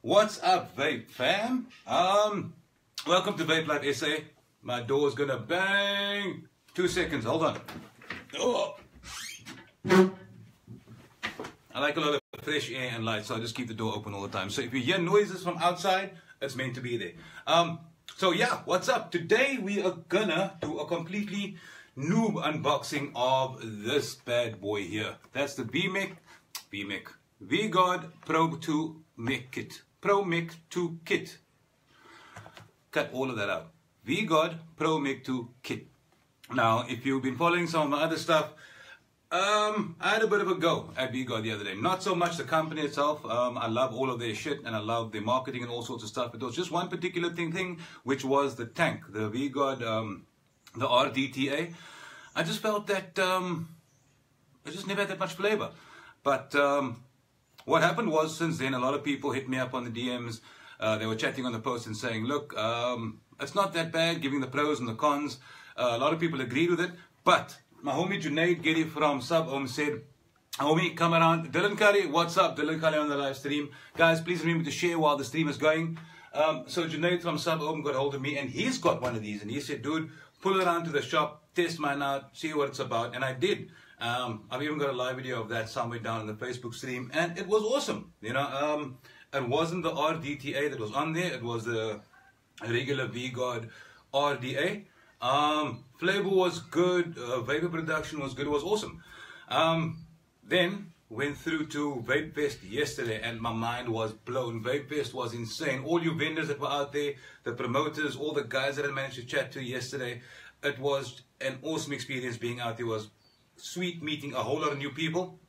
What's up, Vape fam? Welcome to Vape Life SA. My door's gonna bang. 2 seconds, hold on. Oh. I like a lot of fresh air and light, so I just keep the door open all the time. So if you hear noises from outside, it's meant to be there. So yeah, what's up? Today we are gonna do a completely noob unboxing of this bad boy here. That's the Vgod Promech 2 kit. Cut all of that out. Vgod Promech 2 kit. Now, if you've been following some of my other stuff, I had a bit of a go at Vgod the other day. Not so much the company itself. I love all of their shit and I love their marketing and all sorts of stuff. But there was just one particular thing, which was the tank, the Vgod, the RDTA. I just felt that it just never had that much flavor. But what happened was, since then, a lot of people hit me up on the DMs. They were chatting on the post and saying, look, it's not that bad, giving the pros and the cons. A lot of people agreed with it. But my homie Junaid Giri from Sub-Om said, homie, come around. Dylan Curry, what's up? Dylan Curry on the live stream. Guys, please remember to share while the stream is going. So Junaid from Sub-Om got hold of me, and he's got one of these. And he said, dude, pull it around to the shop, test mine out, see what it's about. And I did. I've even got a live video of that somewhere down in the Facebook stream, and it was awesome. You know, it wasn't the RDTA that was on there. It was the regular Vgod RDA. Flavor was good. Vapor production was good. It was awesome. Then went through to Vape Fest yesterday, and my mind was blown. Vape Fest was insane. All you vendors that were out there, the promoters, all the guys that I managed to chat to yesterday, it was an awesome experience being out there. It was sweet meeting a whole lot of new people.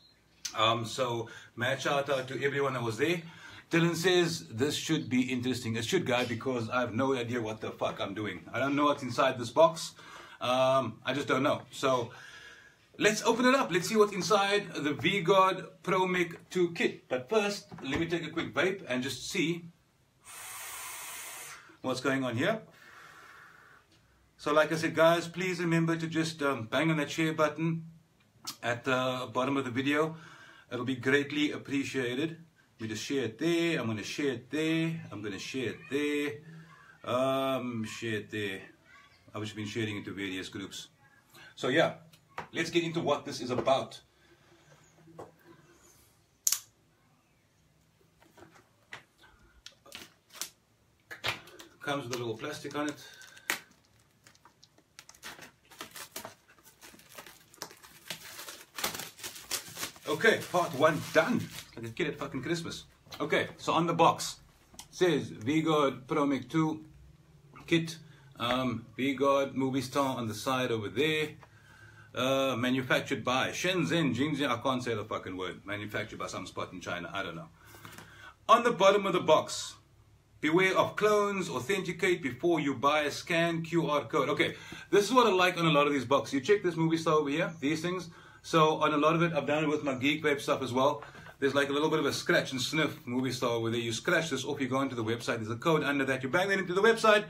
So mad shout out to everyone that was there. Dylan says this should be interesting. It should, guy, because I have no idea what the fuck I'm doing. I don't know what's inside this box. I just don't know. So let's open it up. Let's see what's inside the Vgod Promech 2 kit. But first, let me take a quick vape and just see what's going on here. So like I said, guys, please remember to just bang on that share button at the bottom of the video. It'll be greatly appreciated. We just share it there. I'm going to share it there. I'm going to share it there. Share it there. I've just been sharing it to various groups. So yeah, let's get into what this is about. Comes with a little plastic on it. Okay, part 1 done. Like a kid at fucking Christmas. Okay, so on the box says Vgod Promech 2 kit. Vgod movie star on the side over there. Manufactured by Shenzhen, Jingjiang. I can't say the fucking word. Manufactured by some spot in China. I don't know. On the bottom of the box, beware of clones. Authenticate before you buy. Scan QR code. Okay, this is what I like on a lot of these boxes. You check this movie star over here. These things. So on a lot of it, I've done it with my Geek Vape stuff as well. There's like a little bit of a scratch and sniff movie star where you scratch this off, you go into the website, there's a code under that, you bang that into the website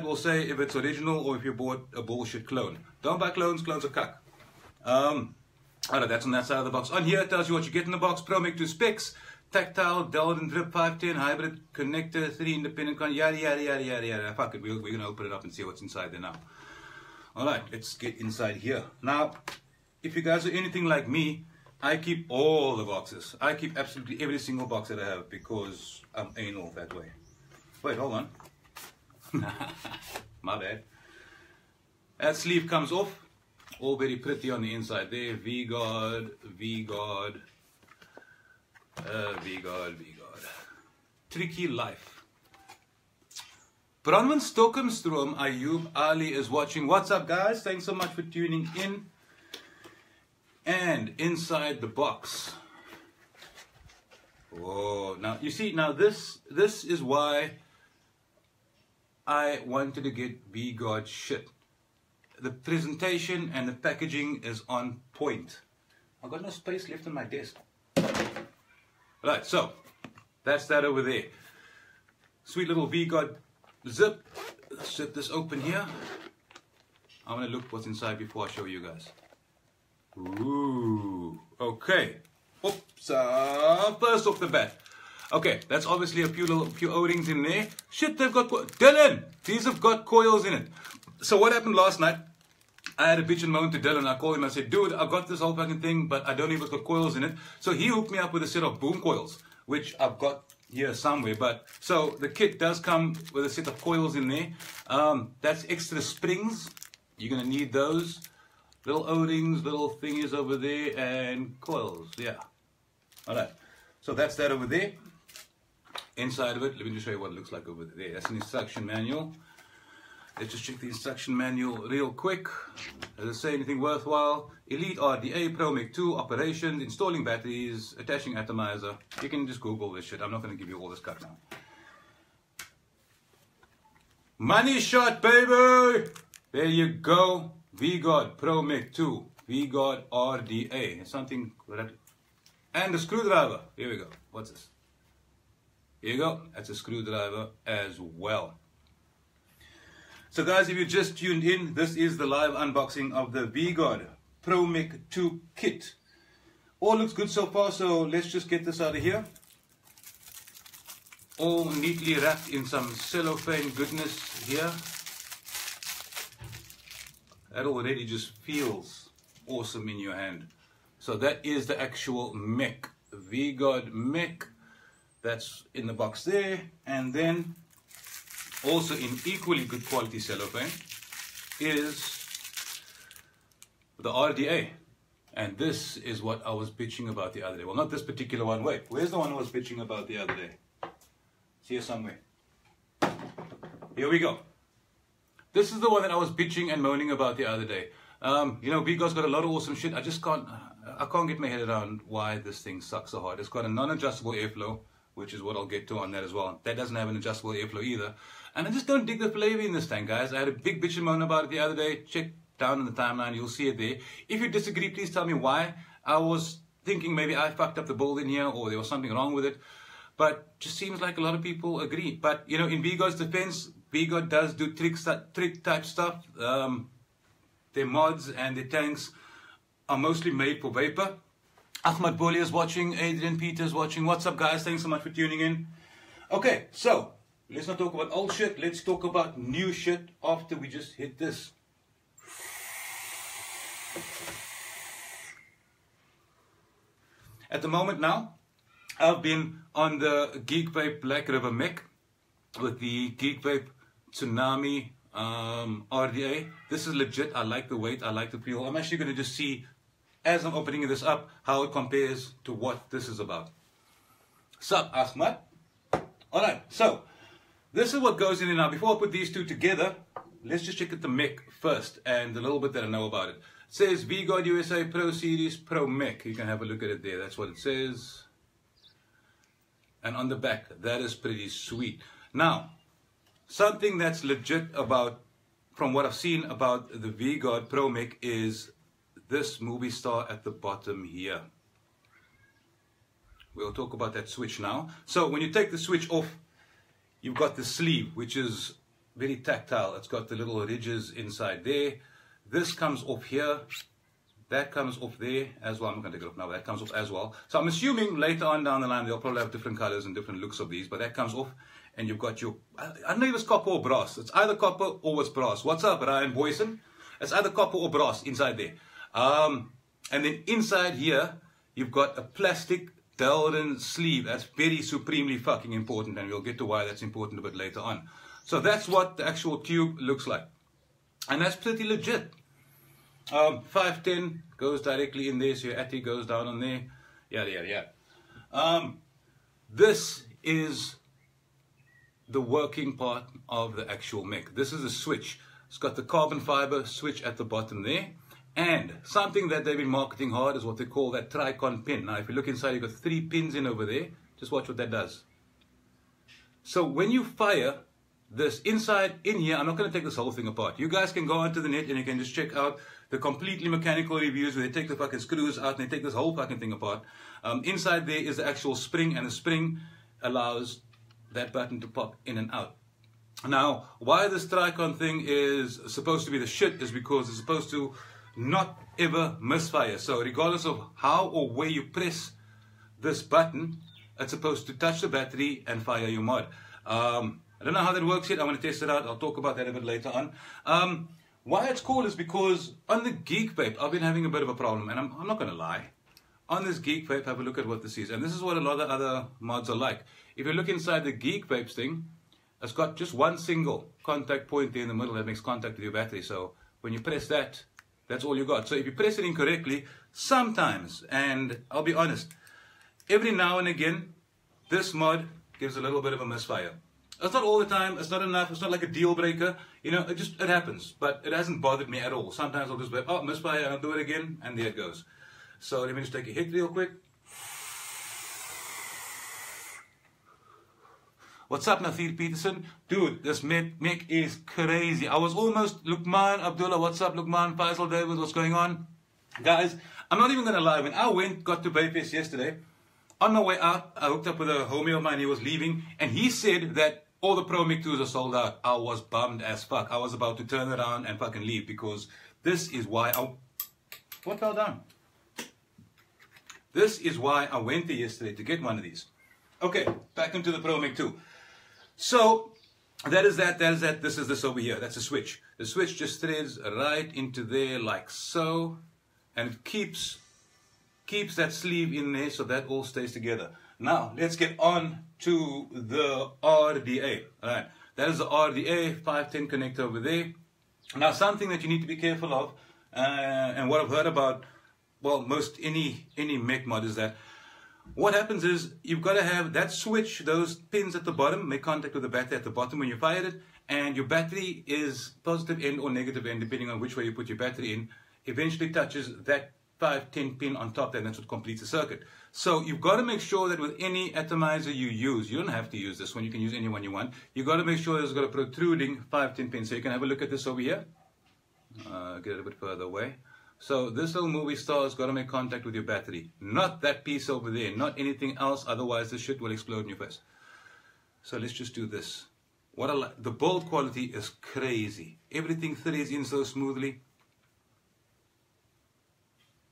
will say if it's original or if you bought a bullshit clone. Don't buy clones, clones are cuck. Alright, that's on that side of the box. On here it tells you what you get in the box. Promech 2 specs, tactile, dulled and drip 510, hybrid connector, 3 independent yada yada yada yada yada. Fuck it, we're gonna open it up and see what's inside there now. Alright, let's get inside here. Now, if you guys are anything like me, I keep all the boxes. I keep absolutely every single box that I have because I'm anal that way. Wait, hold on. My bad. That sleeve comes off. All very pretty on the inside there. Vgod. Tricky life. Bronwyn Stokkenstrom Ayub Ali is watching. What's up, guys? Thanks so much for tuning in. And inside the box, whoa, now you see, now this is why I wanted to get Vgod shit. The presentation and the packaging is on point. I've got no space left on my desk. Right, so that's that over there. Sweet little Vgod zip. Let's zip this open here. I'm gonna look what's inside before I show you guys. Ooh, okay. Oops, first off the bat, Okay, that's obviously a few O-rings in there. Shit, they've got... Dylan! These have got coils in it. So what happened last night? I had a bitch and moan to Dylan. I called him and I said, dude, I've got this whole fucking thing, but I don't even got coils in it. So he hooked me up with a set of boom coils, which I've got here somewhere. But so the kit does come with a set of coils in there. That's extra springs. You're going to need those. Little O-rings, little thingies over there, and coils. Yeah. Alright. So that's that over there. Inside of it, let me just show you what it looks like over there. That's an instruction manual. Let's just check the instruction manual real quick. Does it say anything worthwhile? Elite RDA, Promech 2, operations, installing batteries, attaching atomizer. You can just Google this shit. I'm not going to give you all this crap now. Money shot, baby! There you go. Vgod, Promech 2, Vgod RDA. It's something... And a screwdriver. Here we go. What's this? Here you go. That's a screwdriver as well. So guys, if you just tuned in, this is the live unboxing of the Vgod Promech 2 kit. All looks good so far, so let's just get this out of here. All neatly wrapped in some cellophane goodness here. That already just feels awesome in your hand. So that is the actual mech, Vgod mech. That's in the box there, and then also in equally good quality cellophane is the RDA. And this is what I was bitching about the other day. Well, not this particular one. Wait, where's the one I was bitching about the other day? It's here somewhere. Here we go. This is the one that I was bitching and moaning about the other day. You know, Vgod's got a lot of awesome shit. I can't get my head around why this thing sucks so hard. It's got a non-adjustable airflow, which is what I'll get to on that as well. That doesn't have an adjustable airflow either. And I just don't dig the flavor in this thing, guys. I had a big bitch and moan about it the other day. Check down in the timeline, you'll see it there. If you disagree, please tell me why. I was thinking maybe I fucked up the build in here, or there was something wrong with it. But just seems like a lot of people agree. But, you know, in Vgod's defense, Vgod does do trick type stuff. Their mods and their tanks are mostly made for vapor. Ahmad Boli is watching, Adrian Peters watching. What's up, guys? Thanks so much for tuning in. Okay, so let's not talk about old shit. Let's talk about new shit after we just hit this. At the moment now, I've been on the Geek Vape Black River mech with the Geek Vape Tsunami RDA. This is legit. I like the weight. I like the feel. I'm actually going to just see, as I'm opening this up, how it compares to what this is about. Sup, Ahmad? Alright, so this is what goes in there now. Before I put these two together, let's just check out the mech first and the little bit that I know about it. It says Vgod USA Pro Series Promech. You can have a look at it there. That's what it says. And on the back, that is pretty sweet. Now, something that's legit about, from what I've seen about the Vgod Promech, is this movie star at the bottom here. We'll talk about that switch now. So when you take the switch off, you've got the sleeve, which is very tactile. It's got the little ridges inside there. This comes off here. That comes off there as well. I'm not going to take it off now, but that comes off as well. So I'm assuming later on down the line, they'll probably have different colors and different looks of these, but that comes off. And you've got your, I don't know if it's copper or brass. It's either copper or it's brass. What's up, Ryan Boyson? It's either copper or brass inside there. And then inside here, you've got a plastic Delrin sleeve. That's very supremely fucking important, and we'll get to why that's important a bit later on. So that's what the actual tube looks like. And that's pretty legit. 510 goes directly in there, so your ATI goes down on there. Yada, yada, yada. This is the working part of the actual mech. This is a switch. It's got the carbon fiber switch at the bottom there. And something that they've been marketing hard is what they call that Tricon pin. Now, if you look inside, you've got 3 pins in over there. Just watch what that does. So when you fire this inside in here, I'm not going to take this whole thing apart. You guys can go onto the net and you can just check out the completely mechanical reviews where they take the fucking screws out and they take this whole fucking thing apart. Inside there is the actual spring, and the spring allows that button to pop in and out. Now, why this Tricon thing is supposed to be the shit is because it's supposed to not ever misfire. So regardless of how or where you press this button, it's supposed to touch the battery and fire your mod. I don't know how that works yet. I'm going to test it out. I'll talk about that a bit later on. Why it's cool is because on the Geek Vape, I've been having a bit of a problem, and I'm not going to lie. On this Geek Vape, have a look at what this is. And this is what a lot of other mods are like. If you look inside the Geek Vape thing, it's got just one single contact point there in the middle that makes contact with your battery. So when you press that, that's all you got. So if you press it incorrectly, sometimes, and I'll be honest, every now and again, this mod gives a little bit of a misfire. It's not all the time, it's not enough, it's not like a deal breaker, you know, it happens, but it hasn't bothered me at all. Sometimes I'll just be, oh, misfire, and I'll do it again, and there it goes. So let me just take a hit real quick. What's up, Nathir Peterson? Dude, this mech is crazy. I was almost, Lukman, Abdullah, what's up, Lukman, Faisal, David, what's going on? Guys, I'm not even going to lie. When I got to Vape Fest yesterday, on my way out, I hooked up with a homie of mine. He was leaving, and he said that all the Promech 2s are sold out. I was bummed as fuck. I was about to turn around and fucking leave because this is why what fell down? This is why I went there yesterday to get one of these. Okay, back into the Promech 2. So, that is that. This is this over here. That's a switch. The switch just threads right into there like so, and it keeps that sleeve in there so that all stays together. Now, let's get on to the RDA. Alright, that is the RDA 510 connector over there. Now, something that you need to be careful of, and what I've heard about, well, most any mech mod is that what happens is you've got to have that switch, those pins at the bottom, make contact with the battery at the bottom when you fire it, and your battery is positive end or negative end, depending on which way you put your battery in, eventually touches that 510 pin on top, and that's what completes the circuit. So you've got to make sure that with any atomizer you use, you don't have to use this one, you can use any one you want, you've got to make sure there's got a protruding 510 pin. So you can have a look at this over here. Get it a bit further away. So this little movie star has got to make contact with your battery, not that piece over there, not anything else, otherwise the shit will explode in your face. So let's just do this. What I like, the build quality is crazy. Everything threads in so smoothly.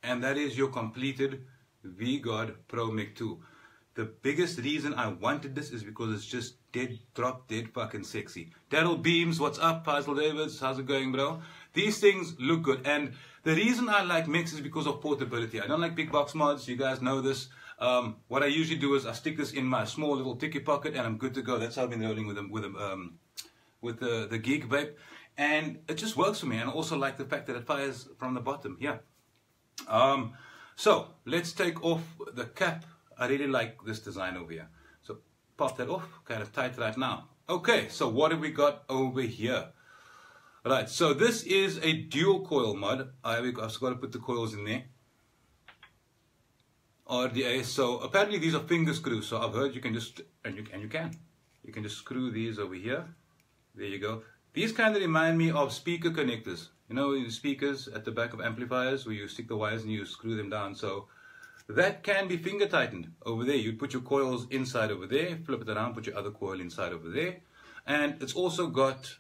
And that is your completed Vgod Promech 2. The biggest reason I wanted this is because it's just dead fucking sexy. Daryl Beams, what's up? Faisal Davids, how's it going, bro? These things look good, and the reason I like mechs is because of portability. I don't like big box mods, you guys know this. What I usually do is I stick this in my small little ticky pocket and I'm good to go. That's how I've been rolling with the Geek Vape, and it just works for me. And I also like the fact that it fires from the bottom. Yeah. So let's take off the cap. I really like this design over here. So pop that off, kind of tight right now. Okay, so what have we got over here? Right, so this is a dual coil mod. I've got to put the coils in there. RDA. So apparently these are finger screws. So I've heard you can just you can just screw these over here. There you go. These kind of remind me of speaker connectors. You know, the speakers at the back of amplifiers where you stick the wires and you screw them down. So that can be finger tightened over there. You put your coils inside over there, flip it around, put your other coil inside over there, and it's also got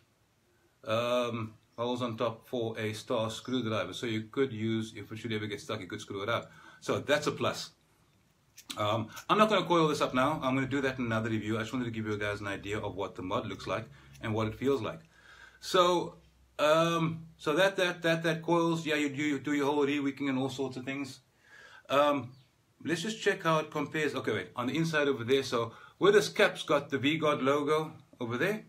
holes on top for a star screwdriver. So you could use, if it should ever get stuck, you could screw it out. So that's a plus. I'm not going to coil this up now. I'm going to do that in another review. I just wanted to give you guys an idea of what the mod looks like and what it feels like. So that coils, yeah, you do your whole reweaking and all sorts of things. Let's just check how it compares. Okay, wait, on the inside over there, so where this cap's got the Vgod logo over there,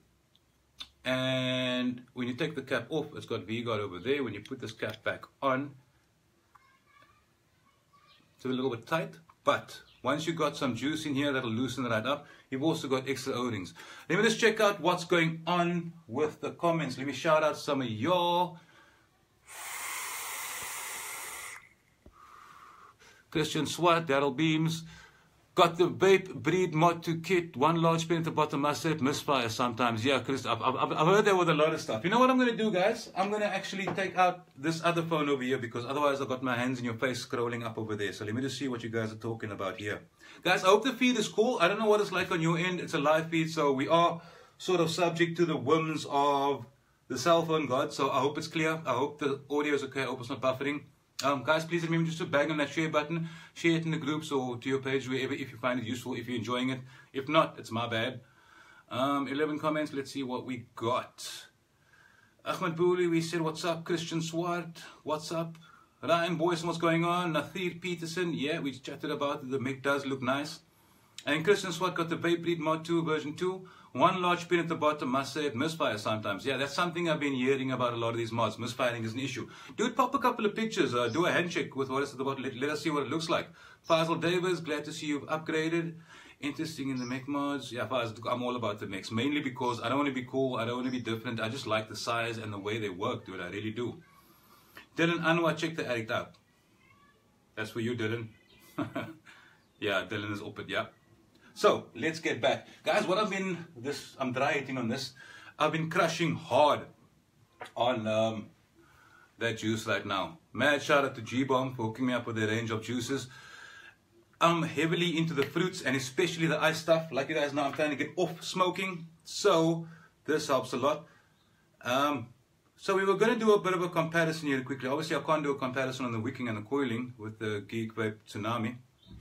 and when you take the cap off, it's got Vgod over there. When you put this cap back on, it's a little bit tight, but once you've got some juice in here, that'll loosen it right up. You've also got extra O-rings. Let me just check out what's going on with the comments. Let me shout out some of y'all. Christian Swat, Daryl Beams. Got the Vape Breed Mod 2 kit. One large pin at the bottom. I said misfire sometimes. Yeah, Chris, I've heard that with a lot of stuff. You know what I'm going to do, guys? I'm going to actually take out this other phone over here because otherwise I've got my hands in your face scrolling up over there. So let me just see what you guys are talking about here. Guys, I hope the feed is cool. I don't know what it's like on your end. It's a live feed, so we are sort of subject to the whims of the cell phone god. So I hope it's clear. I hope the audio is okay. I hope it's not buffering. Guys, please remember just to bang on that share button. Share it in the groups or to your page, wherever, if you find it useful, if you're enjoying it. If not, it's my bad. 11 comments. Let's see what we got. Ahmed Booley, we said, what's up? Christian Swart, what's up? Ryan Boyson, what's going on? Nathir Peterson, yeah, we chatted about it. The mic does look nice. And Christian Swart got the Vape Breed Mod 2 version 2. One large pin at the bottom, must say it misfires sometimes. Yeah, that's something I've been hearing about a lot of these mods. Misfiring is an issue. Dude, pop a couple of pictures. Do a handshake with what is at the bottom. Let us see what it looks like. Faisal Davis, glad to see you've upgraded. Interesting in the mech mods. Yeah, I'm all about the mechs. Mainly because I don't want to be cool. I don't want to be different. I just like the size and the way they work, dude. I really do. Dylan Anwar, check the addict out. That's for you, Dylan. Yeah, Dylan is open, yeah. So, let's get back. Guys, what I'm dry hitting on this. I've been crushing hard on that juice right now. Mad shout out to G-Bomb for hooking me up with a range of juices. I'm heavily into the fruits and especially the ice stuff. Like you guys know, I'm trying to get off smoking. So, this helps a lot. So we were going to do a bit of a comparison here quickly. Obviously, I can't do a comparison on the wicking and the coiling with the Geek Vape Tsunami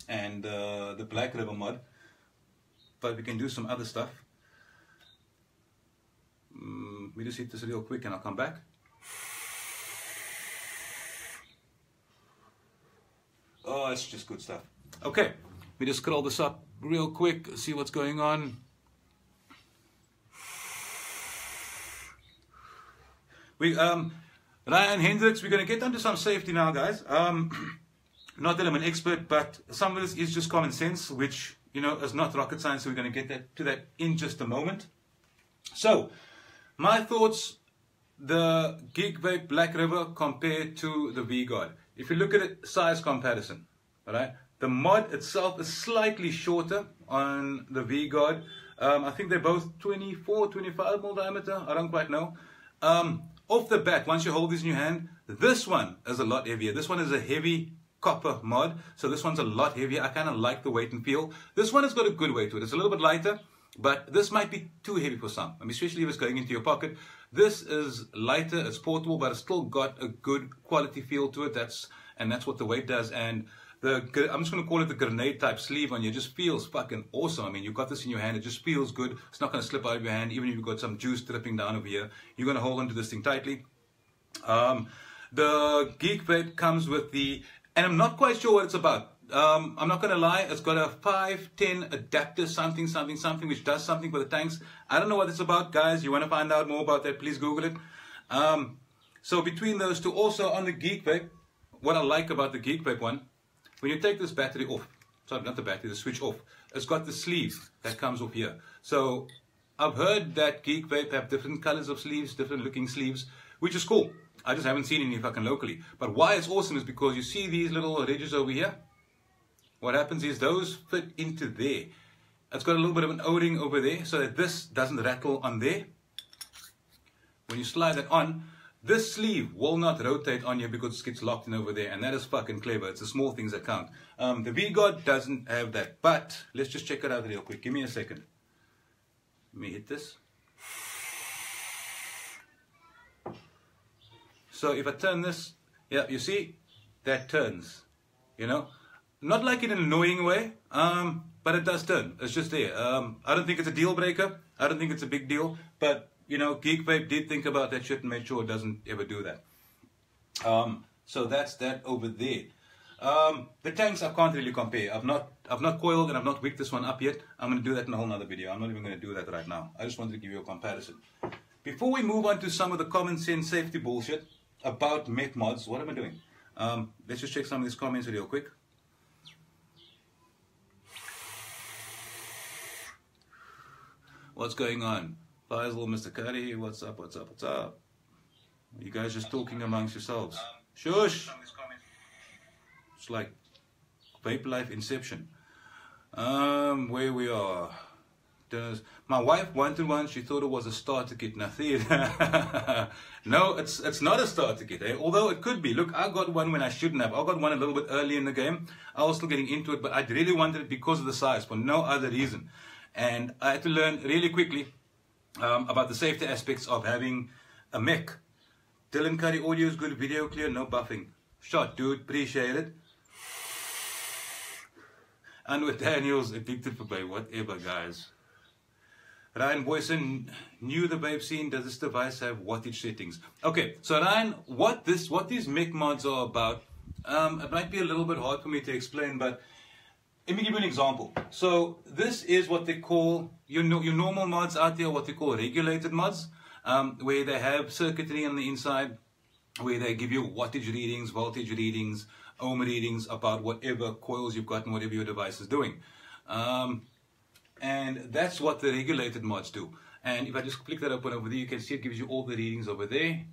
and the Black River mod. But we can do some other stuff. Let me just hit this real quick and I'll come back. Oh, it's just good stuff. Okay, let me just scroll this up real quick, see what's going on. Ryan Hendricks, we're going to get onto some safety now, guys. Not that I'm an expert, but some of this is just common sense, which, you know, is not rocket science, so we're going to get to that in just a moment. So, my thoughts, the Geek Vape Black River compared to the Vgod. If you look at it, size comparison, alright? The mod itself is slightly shorter on the Vgod. I think they're both 24, 25 mil diameter, I don't quite know. Off the bat, once you hold this in your hand, this one is a lot heavier. This one is a heavy copper mod, so this one's a lot heavier. I kind of like the weight and feel. This one has got a good weight to it. It's a little bit lighter, but this might be too heavy for some. I mean, especially if it's going into your pocket. This is lighter, it's portable, but it's still got a good quality feel to it. That's what the weight does. And I'm just going to call it the grenade type sleeve on you. It just feels fucking awesome. I mean, you've got this in your hand. It just feels good. It's not going to slip out of your hand. Even if you've got some juice dripping down over here, you're going to hold onto this thing tightly. The Geek Vape comes with and I'm not quite sure what it's about. I'm not going to lie. It's got a 510 adapter something, which does something for the tanks. I don't know what it's about, guys. You want to find out more about that, please Google it. So between those two, also on the Geek Vape, what I like about the Geek Vape one, when you take this battery off, sorry, not the battery, the switch off, it's got the sleeve that comes off here. So I've heard that Geek Vape have different colors of sleeves, different looking sleeves, which is cool. I just haven't seen any fucking locally. But why it's awesome is because you see these little ridges over here. What happens is those fit into there. It's got a little bit of an O-ring over there so that this doesn't rattle on there. When you slide it on, this sleeve will not rotate on you because it gets locked in over there, and that is fucking clever. It's the small things that count. The Vgod doesn't have that, but let's just check it out real quick. Give me a second. Let me hit this. So if I turn this, yeah, you see, that turns, you know. Not like in an annoying way, but it does turn. It's just there. I don't think it's a deal breaker. I don't think it's a big deal, but you know, Geek Vape did think about that shit and made sure it doesn't ever do that. So that's that over there. The tanks I can't really compare. I've not coiled and I've not wicked this one up yet. I'm going to do that in a whole nother video. I'm not even going to do that right now. I just wanted to give you a comparison. Before we move on to some of the common sense safety bullshit about mech mods, what am I doing? Let's just check some of these comments real quick. What's going on? Faisal, Mr. Curry, what's up, what's up, what's up? You guys just talking amongst yourselves. Shush! It's like Vape Life Inception. Where we are. My wife wanted one, she thought it was a starter kit. Nothing. No, it's not a starter kit, eh? Although it could be. Look, I got one when I shouldn't have. I got one a little bit early in the game. I was still getting into it, but I really wanted it because of the size, for no other reason. And I had to learn really quickly about the safety aspects of having a mech. Dylan Curry, audio is good, video clear, no buffing. shot, dude. Appreciate it. And with Daniel's addicted for vape, whatever, guys. Ryan Boyson, knew the vape scene. Does this device have wattage settings? Okay, so Ryan, what these mech mods are about, it might be a little bit hard for me to explain, but let me give you an example. So this is what they call, your normal mods out there, what they call regulated mods, where they have circuitry on the inside, where they give you wattage readings, voltage readings, ohm readings about whatever coils you've got and whatever your device is doing. And that's what the regulated mods do. And if I just click that open over there, you can see it gives you all the readings over there.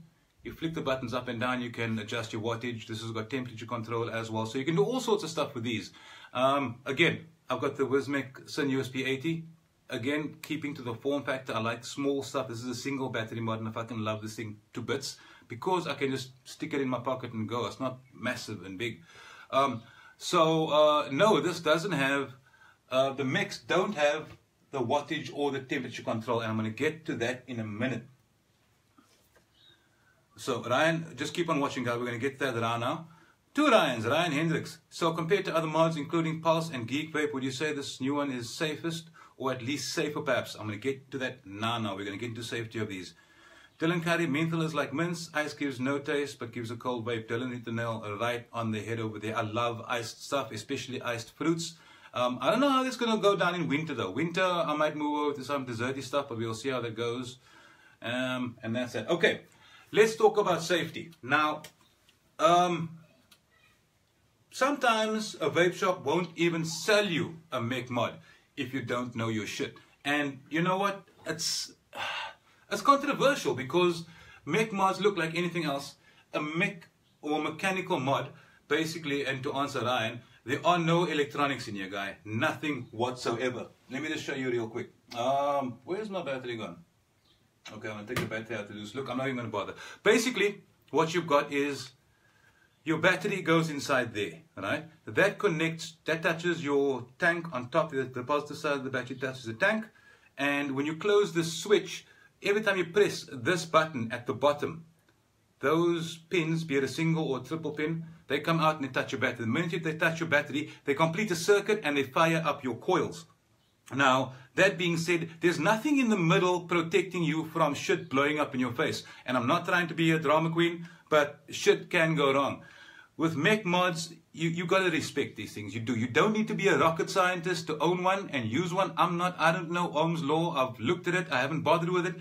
You flick the buttons up and down, you can adjust your wattage. This has got temperature control as well. So you can do all sorts of stuff with these. Again, I've got the Wismec Syn USB 80. Again, keeping to the form factor, I like small stuff. This is a single battery mod and I fucking love this thing to bits because I can just stick it in my pocket and go. It's not massive and big. No, this doesn't have, the mix don't have the wattage or the temperature control, and I'm going to get to that in a minute. So Ryan, just keep on watching, guys. We're going to get to that around now. Two Ryans, Ryan Hendricks. So compared to other mods, including Pulse and Geek Vape, would you say this new one is safest or at least safer perhaps? I'm going to get to that now. We're going to get into safety of these. Dylan Curry, menthol is like mints. Ice gives no taste but gives a cold vape. Dylan hit the nail right on the head over there. I love iced stuff, especially iced fruits. I don't know how this is going to go down in winter though. Winter, I might move over to some desserty stuff, but we'll see how that goes. And that's it. Okay, let's talk about safety. Now, sometimes a vape shop won't even sell you a mech mod if you don't know your shit. And you know what? It's controversial because mech mods look like anything else. A mech or mechanical mod, basically, and to answer Ryan, there are no electronics in here, guy. Nothing whatsoever. Let me just show you real quick. Where's my battery gone? Okay, I'm going to take the battery out to this. Look, I'm not even going to bother. Basically, what you've got is your battery goes inside there, right? That connects, that touches your tank on top. The positive side of the battery touches the tank. And when you close the switch, every time you press this button at the bottom, those pins, be it a single or triple pin, they come out and they touch your battery. The minute they touch your battery, they complete a circuit and they fire up your coils. Now, that being said, there's nothing in the middle protecting you from shit blowing up in your face. And I'm not trying to be a drama queen, but shit can go wrong. With mech mods, you got to respect these things. You do. You don't need to be a rocket scientist to own one and use one. I don't know Ohm's law. I've looked at it. I haven't bothered with it.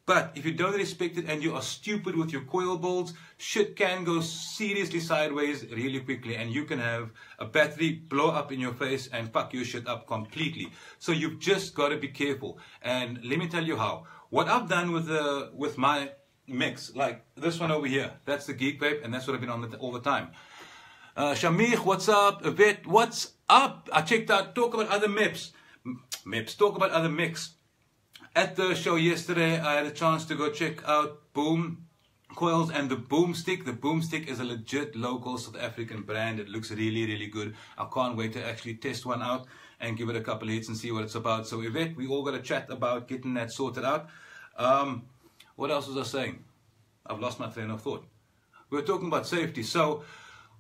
But if you don't respect it and you are stupid with your coil bolts, shit can go seriously sideways really quickly and you can have a battery blow up in your face and fuck your shit up completely. So you've just got to be careful. And let me tell you how. What I've done with my mix, like this one over here, that's the Geek Vape and that's what I've been on all the time. Shamikh, what's up? Yvette, what's up? I checked out, talk about other talk about other mix. At the show yesterday, I had a chance to go check out Boom Coils and the Boomstick. The Boomstick is a legit local South African brand. It looks really, really good. I can't wait to actually test one out and give it a couple of hits and see what it's about. So Yvette, we all got to chat about getting that sorted out. What else was I saying? I've lost my train of thought. We were talking about safety. So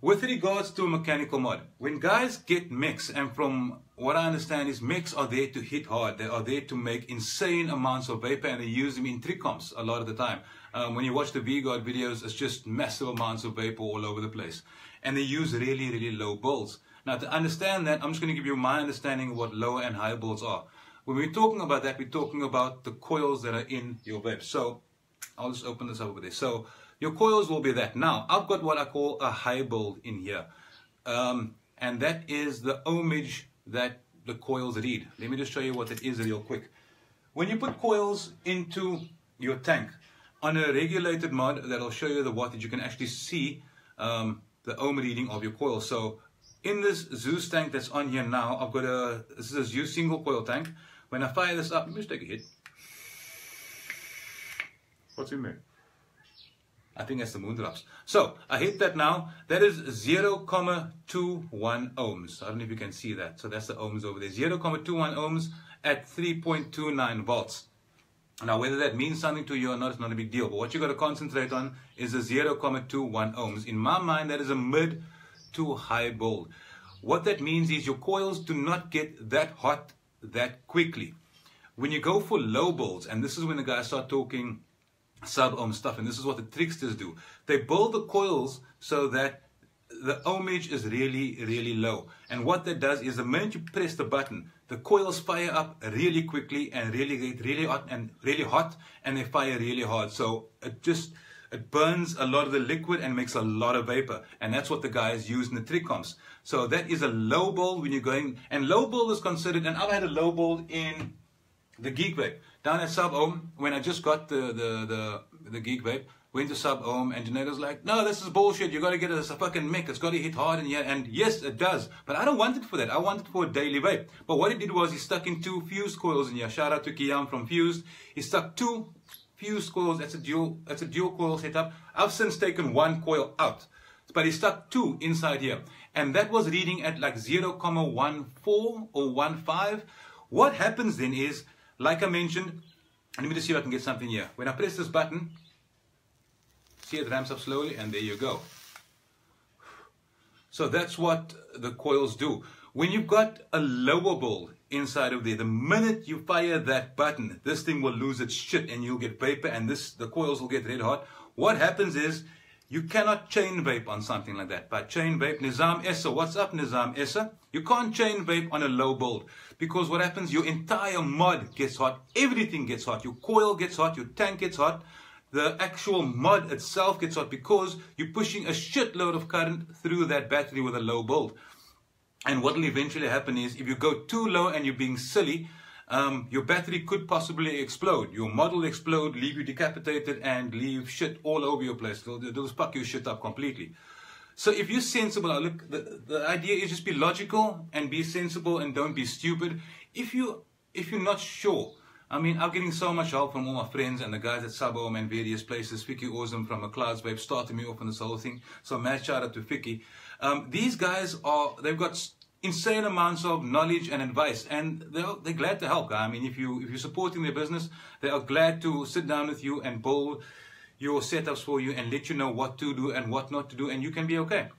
with regards to a mechanical mod, when guys get mix, and from what I understand is mix are there to hit hard. They are there to make insane amounts of vapor and they use them in trick comps a lot of the time. When you watch the Vgod videos, it's just massive amounts of vapor all over the place. And they use really, really low bulbs. Now to understand that, I'm just going to give you my understanding of what lower and higher bulbs are. When we're talking about that, we're talking about the coils that are in your vape. So I'll just open this up over there. So your coils will be that. Now, I've got what I call a high bulb in here. And that is the ohmage that the coils read. Let me just show you what it is real quick. When you put coils into your tank, on a regulated mod that'll show you the wattage, you can actually see the ohm reading of your coil. So in this Zeus tank that's on here now, I've got this is a Zeus single coil tank. When I fire this up, let me just take a hit. What's in there? I think that's the moon drops. So I hit that now. That is 0.21 ohms. I don't know if you can see that. So that's the ohms over there. 0.21 ohms at 3.29 volts. Now, whether that means something to you or not is not a big deal. But what you got to concentrate on is the 0.21 ohms. In my mind, that is a mid to high bolt. What that means is your coils do not get that hot that quickly. When you go for low bolts, and this is when the guys start talking sub-ohm stuff, and this is what the tricksters do. They build the coils so that the ohmage is really, really low. And what that does is the minute you press the button, the coils fire up really quickly and really get really hot, and they fire really hard. So it burns a lot of the liquid and makes a lot of vapor. And that's what the guys use in the trick comps. So that is a low bolt when you're going, and low bolt is considered, and I've had a low bolt in the Geek Vape down at sub-ohm when I just got the Geek Vape. Went to sub-ohm, and Junaid was like, no, this is bullshit, you got to get a fucking mic, it's got to hit hard in here. And yes, it does, but I don't want it for that. I want it for a daily vape. But what he did was he stuck in 2 fused coils in here. Shout out to Kiam from Fused. He stuck 2 fused coils. That's a dual coil setup. I've since taken 1 coil out, but he stuck 2 inside here, and that was reading at like 0.14 or 15. What happens then is, like I mentioned, let me just see if I can get something here. When I press this button, see, it ramps up slowly, and there you go. So that's what the coils do. When you've got a lower bolt inside of there, the minute you fire that button, this thing will lose its shit, and you'll get vapor, and the coils will get red hot. What happens is, you cannot chain vape on something like that. But chain vape, Nizam Essa, what's up Nizam Essa? You can't chain vape on a low bolt, because what happens, your entire mod gets hot, everything gets hot, your coil gets hot, your tank gets hot, the actual mod itself gets hot, because you're pushing a shitload of current through that battery with a low bolt. And what will eventually happen is, if you go too low and you're being silly, your battery could possibly explode. Your mod will explode, leave you decapitated, and leave shit all over your place. They'll fuck your shit up completely. So if you're sensible, look, the idea is just be logical and be sensible and don't be stupid. If you're not sure, I mean, I'm getting so much help from all my friends and the guys at sub-ohm and various places. Ficky Awesome from McLeod's Vape started me off on this whole thing. So mad shout out to Ficky. These guys they've got insane amounts of knowledge and advice, and they're glad to help. I mean, if you're supporting their business, they are glad to sit down with you and build your setups for you and let you know what to do and what not to do, and you can be okay.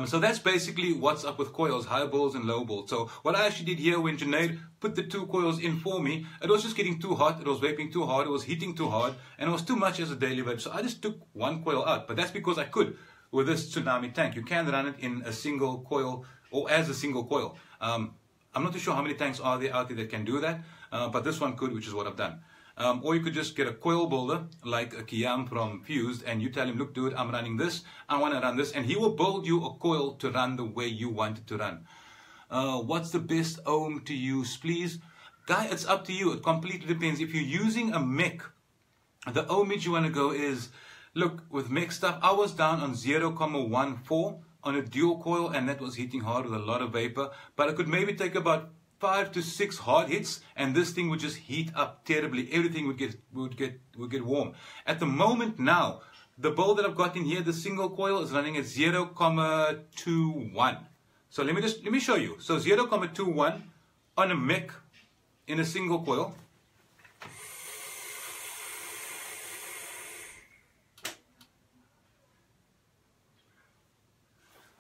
So that's basically what's up with coils, high bolts and low bolts. So what I actually did here, when Junaid put the 2 coils in for me, it was just getting too hot, it was vaping too hard, it was heating too hard, and it was too much as a daily vape. So I just took 1 coil out, but that's because I could with this Tsunami tank. You can run it in a single coil, or as a single coil. I'm not too sure how many tanks are there out there that can do that, but this one could, which is what I've done. Or you could just get a coil builder like a Kiam from Fused, and you tell him, look dude, I'm running this, I want to run this, and he will build you a coil to run the way you want it to run. What's the best ohm to use, please? Guy, it's up to you. It completely depends. If you're using a mech, the ohmage you want to go is, look, with mech stuff, I was down on 0.14 on a dual coil, and that was hitting hard with a lot of vapor, but I could maybe take about 5 to 6 hard hits, and this thing would just heat up terribly. Everything would get warm. At the moment now, the bowl that I've got in here, the single coil, is running at 0.21. So let me show you. So 0.21 on a mech in a single coil.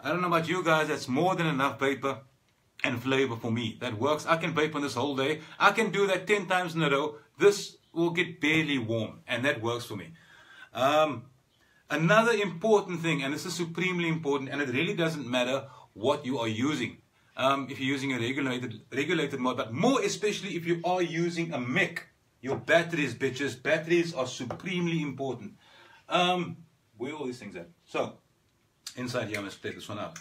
I don't know about you guys, that's more than enough vapor and flavor for me. That works. I can vape on this whole day. I can do that 10 times in a row. This will get barely warm, and that works for me. Another important thing, and this is supremely important, and it really doesn't matter what you are using. If you're using a regulated mod, but more especially if you are using a mech, your batteries, bitches. Batteries are supremely important. Where are all these things at? So, inside here, let's take this one out.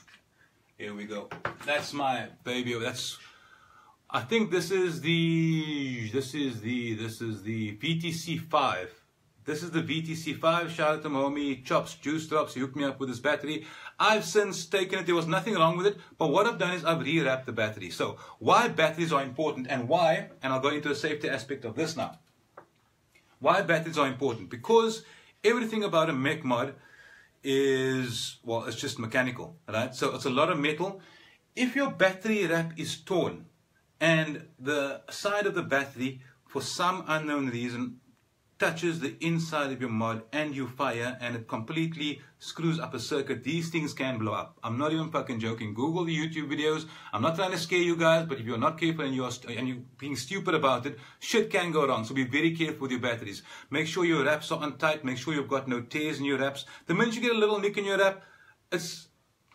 Here we go. That's my baby. I think this is the VTC5. This is the VTC5. Shout out to my homie Chops Juice Drops. He hooked me up with this battery. I've since taken it. There was nothing wrong with it. But what I've done is I've rewrapped the battery. So why batteries are important and why, and I'll go into a safety aspect of this now. Why batteries are important? Because everything about a mech mod is, well, it's just mechanical, right? So it's a lot of metal. If your battery wrap is torn and the side of the battery for some unknown reason, touches the inside of your mod and you fire and it completely screws up a circuit, these things can blow up. I'm not even fucking joking. Google the YouTube videos. I'm not trying to scare you guys, but if you're not careful and you're being stupid about it, shit can go wrong. So be very careful with your batteries. Make sure your wraps are on tight. Make sure you've got no tears in your wraps. The minute you get a little nick in your wrap,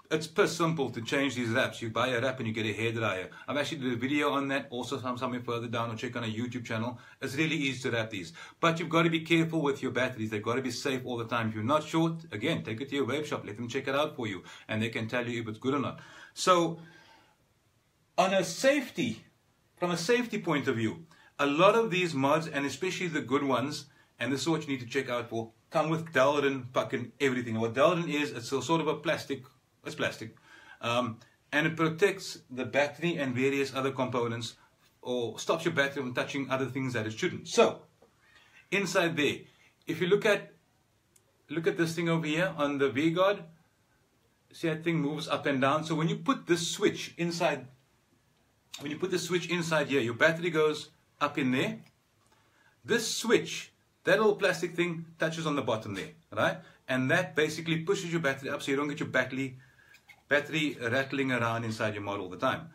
it's pretty simple to change these wraps. You buy a wrap and you get a hairdryer. I've actually did a video on that, also somewhere further down, or check on a YouTube channel. It's really easy to wrap these. But you've got to be careful with your batteries. They've got to be safe all the time. If you're not sure, again, take it to your vape shop. Let them check it out for you. And they can tell you if it's good or not. So, from a safety point of view, a lot of these mods, and especially the good ones, and this is what you need to check out for, come with Dalton fucking everything. And what Dalton is, it's a sort of a plastic. It's plastic, and it protects the battery and various other components, or stops your battery from touching other things that it shouldn't. So, inside there, if you look at this thing over here on the Vgod, see that thing moves up and down. So when you put this switch inside, here, your battery goes up in there. This switch, that little plastic thing, touches on the bottom there, right? And that basically pushes your battery up so you don't get your battery rattling around inside your mod all the time.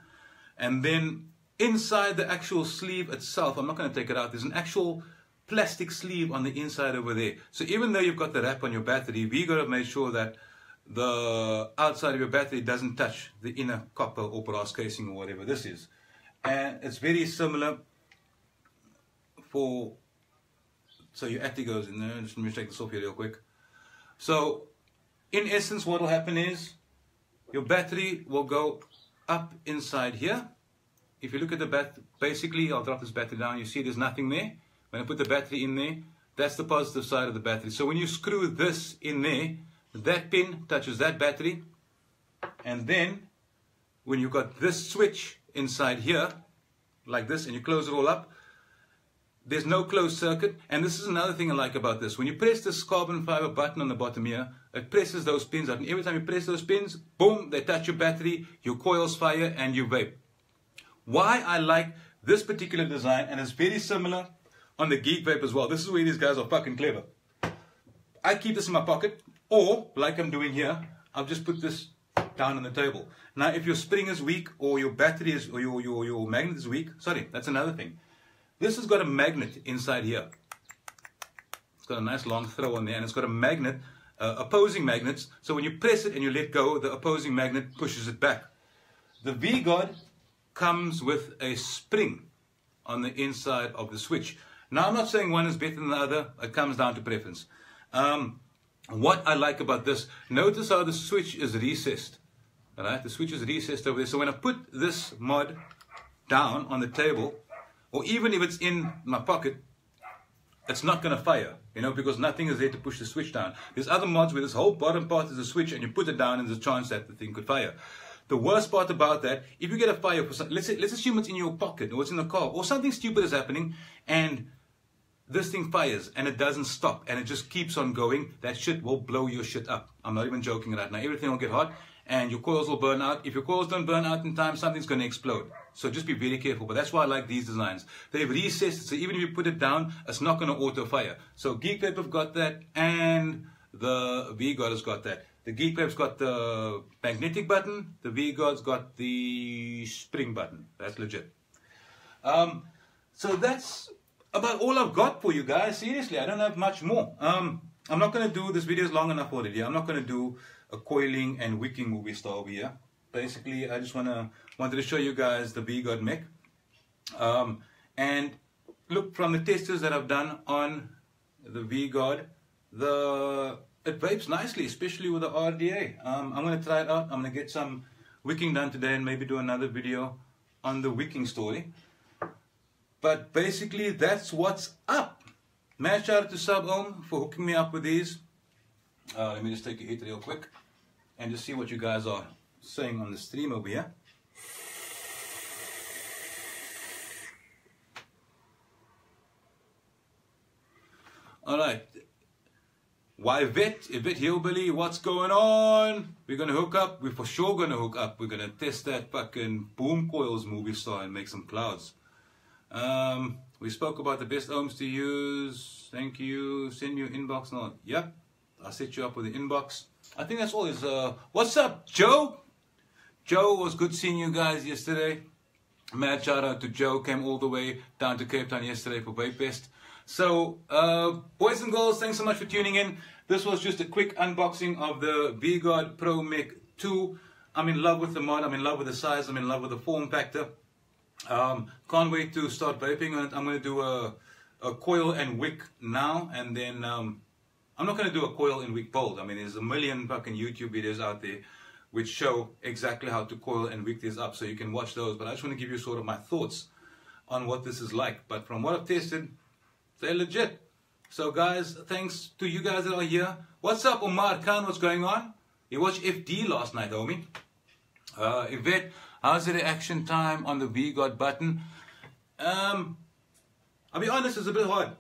And then inside the actual sleeve itself, I'm not going to take it out, there's an actual plastic sleeve on the inside over there. So even though you've got the wrap on your battery, we got to make sure that the outside of your battery doesn't touch the inner copper or brass casing or whatever this is. And it's very similar so your atty goes in there. Just let me take this off here real quick. So in essence, what will happen is your battery will go up inside here. If you look at the battery, basically, I'll drop this battery down. You see there's nothing there. When I put the battery in there, that's the positive side of the battery. So when you screw this in there, that pin touches that battery. And then when you've got this switch inside here, like this, and you close it all up, there's no closed circuit. And this is another thing I like about this. When you press this carbon fiber button on the bottom here, it presses those pins out. And every time you press those pins, boom, they touch your battery, your coils fire, and you vape. Why I like this particular design, and it's very similar on the Geek Vape as well. This is where these guys are fucking clever. I keep this in my pocket, or like I'm doing here, I'll just put this down on the table. Now, if your spring is weak, or your battery is, or your magnet is weak, sorry, that's another thing. This has got a magnet inside here. It's got a nice long throw on there, and it's got a magnet, opposing magnets. So when you press it and you let go, the opposing magnet pushes it back. The Vgod comes with a spring on the inside of the switch. Now, I'm not saying one is better than the other. It comes down to preference. What I like about this, notice how the switch is recessed. All right, the switch is recessed over there. So when I put this mod down on the table, or even if it's in my pocket, it's not going to fire, you know, because nothing is there to push the switch down. There's other mods where this whole bottom part is a switch and you put it down and there's a chance that the thing could fire. The worst part about that, if you get a fire for something, let's assume it's in your pocket or it's in the car or something stupid is happening and this thing fires and it doesn't stop and it just keeps on going, that shit will blow your shit up. I'm not even joking right now. Everything will get hot and your coils will burn out. If your coils don't burn out in time, something's going to explode. So just be very careful. But that's why I like these designs. They've recessed it, so even if you put it down, it's not going to auto fire. So Geek Vape have got that, and the Vgod has got that. The Geek Vape's got the magnetic button. The Vgod's got the spring button. That's legit. So that's about all I've got for you guys. Seriously, I don't have much more. I'm not going to do, this video is long enough already. I'm not going to do a coiling and wicking movie star over here. Basically, I just wanted to show you guys the Vgod mech. And look, from the testers that I've done on the Vgod, it vapes nicely, especially with the RDA. I'm going to try it out. I'm going to get some wicking done today and maybe do another video on the wicking story. But basically, that's what's up. Mad shout out to Sub-Ohm for hooking me up with these. Let me just take a hit real quick and just see what you guys are saying on the stream over here. Alright. Why Vet Hillbilly, what's going on? We're gonna hook up. We're for sure gonna hook up. We're gonna test that fucking Boom Coils movie star and make some clouds. We spoke about the best ohms to use. Thank you. Send me your inbox. No, yep. I'll set you up with the inbox. I think that's all. What's up, Joe? Joe, was good seeing you guys yesterday. Mad shout out to Joe. Came all the way down to Cape Town yesterday for Vape Fest. So, boys and girls, thanks so much for tuning in. This was just a quick unboxing of the Vgod Promech 2. I'm in love with the mod. I'm in love with the size. I'm in love with the form factor. Can't wait to start vaping on it. I'm going to do a coil and wick now, and then I'm not going to do a coil and wick bolt. I mean, there's a million fucking YouTube videos out there which show exactly how to coil and wick this up, so you can watch those. But I just want to give you sort of my thoughts on what this is like. But from what I've tested, they're legit. So guys, thanks to you guys that are here. What's up, Omar Khan? What's going on? You watched FD last night, homie. Yvette, how's the reaction time on the Vgod button? I'll be honest, it's a bit hard.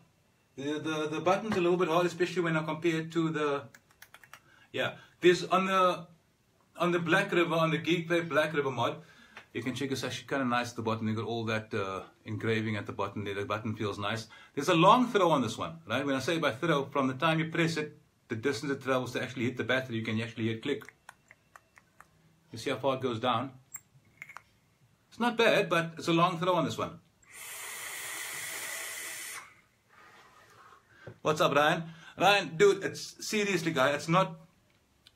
The button's a little bit hard, especially when I compare it to the... Yeah, there's on the Black River, on the Geek Vape Black River mod, you can check it's actually kind of nice at the bottom. You got all that engraving at the bottom there. The button feels nice. There's a long throw on this one, right? When I say by throw, from the time you press it, the distance it travels to actually hit the battery, you can actually hit click. You see how far it goes down? It's not bad, but it's a long throw on this one. What's up, Ryan? Ryan, dude, it's seriously, guy, it's not...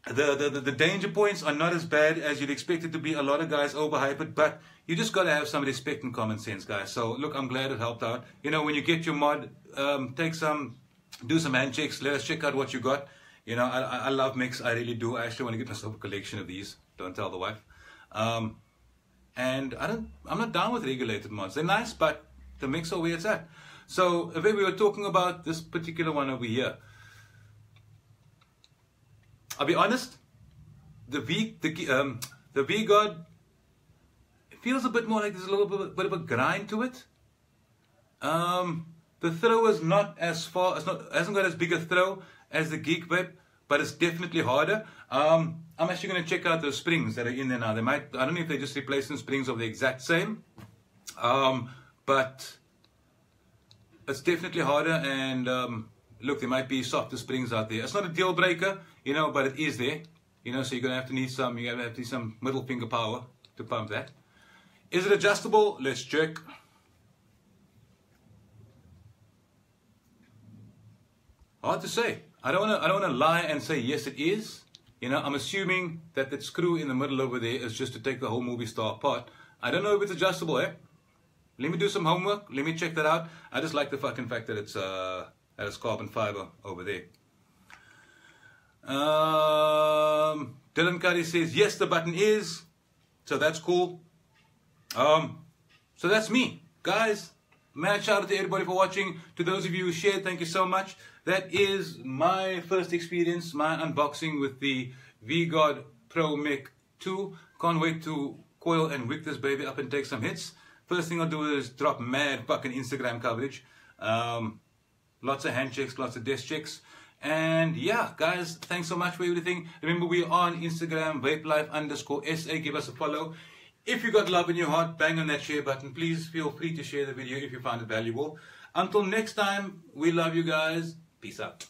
The danger points are not as bad as you'd expect it to be. A lot of guys overhype it, but you just got to have some respect and common sense, guys. So, look, I'm glad it helped out. You know, when you get your mod, do some handshakes. Let us check out what you got. You know, I love mix. I really do. I actually want to get myself a collection of these. Don't tell the wife. And I'm not down with regulated mods. They're nice, but the mix are where it's at. So, we were talking about this particular one over here. I'll be honest, the Vgod, it feels a bit more like there's a little bit of a grind to it. The throw is not as far, hasn't got as big a throw as the Geek Vape, but it's definitely harder. I'm actually going to check out those springs that are in there now. They might, I don't know if they just replaced some springs of the exact same, but it's definitely harder. And look, there might be softer springs out there. It's not a deal breaker, you know, but it is there, you know. So you're gonna have to need some middle finger power to pump that. Is it adjustable? Let's check. Hard to say. I don't want to lie and say yes, it is. You know, I'm assuming that that screw in the middle over there is just to take the whole movie star apart. I don't know if it's adjustable, eh? Let me do some homework. Let me check that out. I just like the fucking fact that it's carbon fiber over there. Dylan Curry says yes, the button is. So that's cool. So that's me, guys. Mad shout out to everybody for watching. To those of you who shared, thank you so much. That is my first experience, my unboxing with the Vgod Promech 2. Can't wait to coil and wick this baby up and take some hits. First thing I'll do is drop mad fucking Instagram coverage. Lots of handshakes, lots of desk checks. And yeah, guys, thanks so much for everything. Remember, we are on Instagram, vapelife_SA. Give us a follow. If you got love in your heart, bang on that share button. Please feel free to share the video if you find it valuable. Until next time, we love you guys. Peace out.